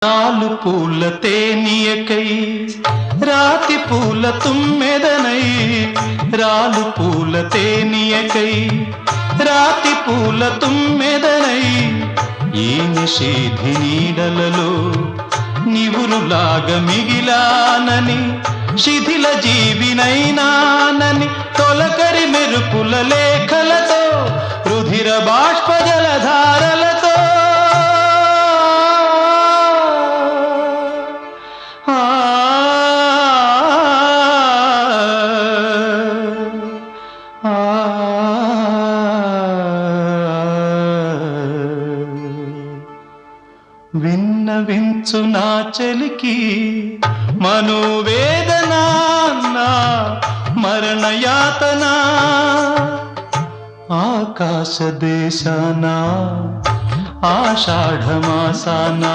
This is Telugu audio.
నాలు పూల తేనియకై రాతి పూల తుమ్మెదనై రాలు పూల తేనియకై రాతి పూల తుమ్మెదనై ఈ నిషేధి నీడలలో నివురులాగా మిగిలానని శిథిల జీవినైనానని తొలకరి మెరుపుల లేఖలతో రుధిర బాష్ప జలధారలతో విన్నవించు నా చలికి మనోవేదన మరణయాతన ఆకాశ దేశాన ఆషాఢమాసాన